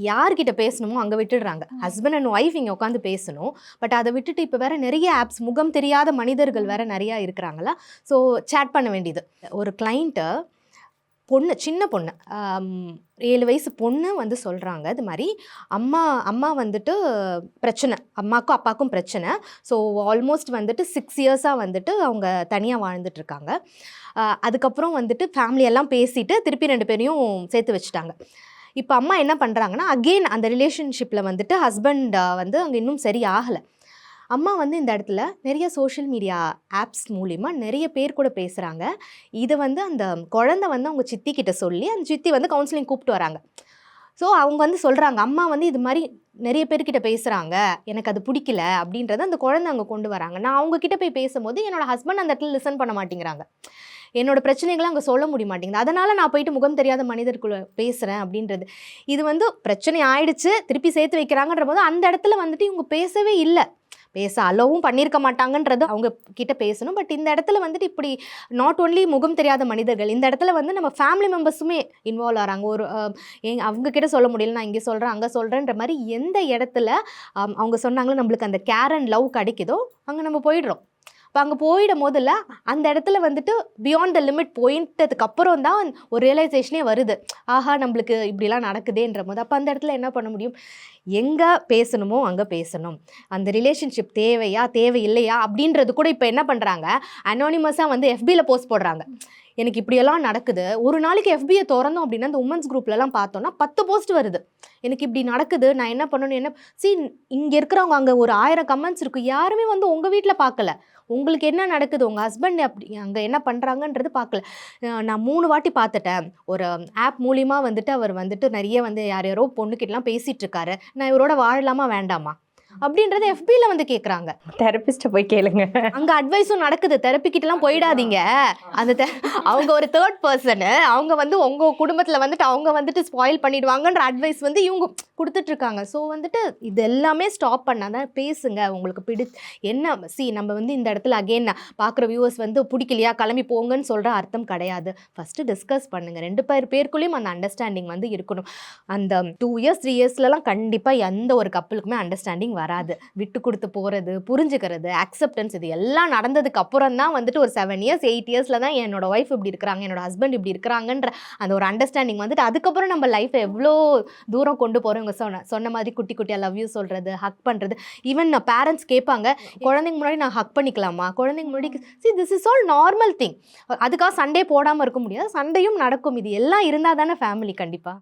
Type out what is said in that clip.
யார்கிட்ட பேசணுமோ அங்கே விட்டுடுறாங்க. ஹஸ்பண்ட் அண்ட் ஒய்ஃப் இங்கே உட்காந்து பேசணும். பட் அதை விட்டுட்டு இப்போ வேற நிறைய ஆப்ஸ், முகம் தெரியாத மனிதர்கள் வேற நிறையா இருக்கிறாங்களா. ஸோ சேட் பண்ண வேண்டியது. ஒரு கிளைண்ட்டு பொண்ணு, சின்ன பொண்ணு, 7 வயசு பொண்ணு வந்து சொல்கிறாங்க, இது மாதிரி அம்மா வந்துட்டு பிரச்சனை, அம்மாக்கும் அப்பாவுக்கும் பிரச்சனை. ஸோ ஆல்மோஸ்ட் வந்துட்டு 6 இயர்ஸாக வந்துட்டு அவங்க தனியாக வாழ்ந்துட்டுருக்காங்க. அதுக்கப்புறம் வந்துட்டு ஃபேமிலியெல்லாம் பேசிட்டு திருப்பி 2 பேரையும் சேர்த்து வச்சுட்டாங்க. இப்போ அம்மா என்ன பண்ணுறாங்கன்னா, அகெயின் அந்த ரிலேஷன்ஷிப்பில் வந்துட்டு ஹஸ்பண்ட் வந்து அங்கே இன்னும் சரி ஆகலை. அம்மா வந்து இந்த இடத்துல நிறைய சோஷியல் மீடியா ஆப்ஸ் மூலிமா நிறைய பேர் கூட பேசுகிறாங்க. இதை வந்து அந்த குழந்தை வந்து அவங்க சித்தி கிட்ட சொல்லி அந்த சித்தி வந்து கவுன்சிலிங் கூப்பிட்டு வராங்க. ஸோ அவங்க வந்து சொல்கிறாங்க, அம்மா வந்து இது மாதிரி நிறைய பேர்கிட்ட பேசுகிறாங்க, எனக்கு அது பிடிக்கல அப்படின்றத அந்த குழந்தை அங்கே கொண்டு வராங்க. நான் அவங்கக்கிட்ட போய் பேசும்போது என்னோட ஹஸ்பண்ட் அந்த இடத்துல லிசன் பண்ண மாட்டேங்கிறாங்க. என்னோட பிரச்சனைகளை அங்கே சொல்ல முடிய மாட்டேங்குது. அதனால் நான் போயிட்டு முகம் தெரியாத மனிதருக்குள்ள பேசுகிறேன் அப்படின்றது. இது வந்து பிரச்சனை ஆயிடுச்சு, திருப்பி சேர்த்து வைக்கிறாங்கன்ற போது அந்த இடத்துல வந்துட்டு இவங்க பேசவே இல்லை. பேச அலோவும் பண்ணியிருக்க மாட்டாங்கன்றது அவங்க கிட்ட பேசணும். பட் இந்த இடத்துல வந்துட்டு இப்படி நாட் ஓன்லி முகம் தெரியாத மனிதர்கள், இந்த இடத்துல வந்து நம்ம ஃபேமிலி மெம்பர்ஸுமே இன்வால்வ் ஆகிறாங்க. ஒரு அவங்க கிட்ட சொல்ல முடியல, நான் இங்கே சொல்கிறேன் அங்கே சொல்கிறேன்ற மாதிரி எந்த இடத்துல அவங்க சொன்னாங்களோ நம்மளுக்கு அந்த கேர் அண்ட் லவ் கிடைக்குதோ அங்கே நம்ம போயிடுறோம். இப்போ அங்கே போயிடும் போதில் அந்த இடத்துல வந்துட்டு பியாண்ட் த லிமிட் போயிட்டதுக்கு அப்புறம் தான் ஒரு ரியலைசேஷனே வருது, ஆஹா நம்மளுக்கு இப்படிலாம் நடக்குதேன்ற போது. அப்போ அந்த இடத்துல என்ன பண்ண முடியும், எங்கே பேசணுமோ அங்கே பேசணும். அந்த ரிலேஷன்ஷிப் தேவையா தேவையில்லையா அப்படின்றது கூட இப்போ என்ன பண்ணுறாங்க, அனானிமஸாக வந்து FBயில் போஸ்ட் போடுறாங்க. எனக்கு இப்படியெல்லாம் நடக்குது. ஒரு நாளைக்கு FBயை திறந்தோம் அப்படின்னா அந்த உமன்ஸ் குரூப்லலாம் பார்த்தோன்னா 10 போஸ்ட் வருது. எனக்கு இப்படி நடக்குது, நான் என்ன பண்ணணும், என்ன இங்கே இருக்கிறவங்க அங்கே ஒரு 1000 கமெண்ட்ஸ் இருக்குது. யாருமே வந்து உங்கள் வீட்டில் பார்க்கல, உங்களுக்கு என்ன நடக்குது, உங்கள் ஹஸ்பண்ட் அப்படி அங்கே என்ன பண்ணுறாங்கன்றது பார்க்கல. நான் 3 வாட்டி பார்த்துட்டேன். ஒரு ஆப் மூலிமா வந்துட்டு அவர் வந்துட்டு நிறைய வந்து யாரோ பொண்ணுக்கிட்டலாம் பேசிகிட்டு இருக்காரு, நான் இவரோட வாழலாமா வேண்டாமா அப்படின்றது FBயில் வந்து கேட்குறாங்க. தெரபிஸ்ட்டை போய் கேளுங்க, அங்கே அட்வைஸும் நடக்குது. தெரப்பிக்கிட்டலாம் போயிடாதீங்க. அந்த அவங்க ஒரு தேர்ட் பர்சனு, அவங்க வந்து உங்கள் குடும்பத்தில் வந்துட்டு அவங்க வந்துட்டு ஸ்பாயில் பண்ணிடுவாங்கன்ற அட்வைஸ் வந்து இவங்க கொடுத்துட்ருக்காங்க. ஸோ வந்துட்டு இது எல்லாமே ஸ்டாப் பண்ணால் தான் பேசுங்க. உங்களுக்கு என்ன நம்ம வந்து இந்த இடத்துல அகெயின் பார்க்குற வியூவர்ஸ் வந்து பிடிக்கலையா கிளம்பி போங்கன்னு சொல்கிற அர்த்தம் கிடையாது. ஃபஸ்ட்டு டிஸ்கஸ் பண்ணுங்கள். 2 பேருக்குள்ளேயும் அந்த அண்டர்ஸ்டாண்டிங் வந்து இருக்கணும். அந்த 2 இயர்ஸ் 3 இயர்ஸ்லலாம் கண்டிப்பாக எந்த ஒரு கப்பலுக்குமே அண்டர்ஸ்டாண்டிங் வராது. விட்டு கொடுத்து போகிறது, புரிஞ்சுக்கிறது, அக்செப்டன்ஸ், இது எல்லாம் நடந்ததுக்கு அப்புறம் தான் வந்துட்டு ஒரு 7 இயர்ஸ் 8 இயர்ஸில் தான் என்னோட ஒய்ஃப் இப்படி இருக்கிறாங்க, என்னோட ஹஸ்பண்ட் இப்படி இருக்கிறாங்கன்ற அந்த ஒரு அண்டர்ஸ்டாண்டிங் வந்துட்டு அதுக்கப்புறம் நம்ம லைஃப்பை எவ்வளோ தூரம் கொண்டு போகிறோம். சொன்ன மாதிரி குட்டி குட்டியாக லவ் யூ சொல்கிறது, ஹக் பண்ணுறது. ஈவன் நான் பேரண்ட்ஸ் கேட்பாங்க, குழந்தைங்க முன்னாடி நான் ஹக் பண்ணிக்கலாமா, குழந்தைங்க முன்னாடி this is all normal thing. அதுக்காக சண்டே போடாமல் இருக்க முடியாது, சண்டையும் நடக்கும். இது எல்லாம் இருந்தால் தானே ஃபேமிலி கண்டிப்பாக.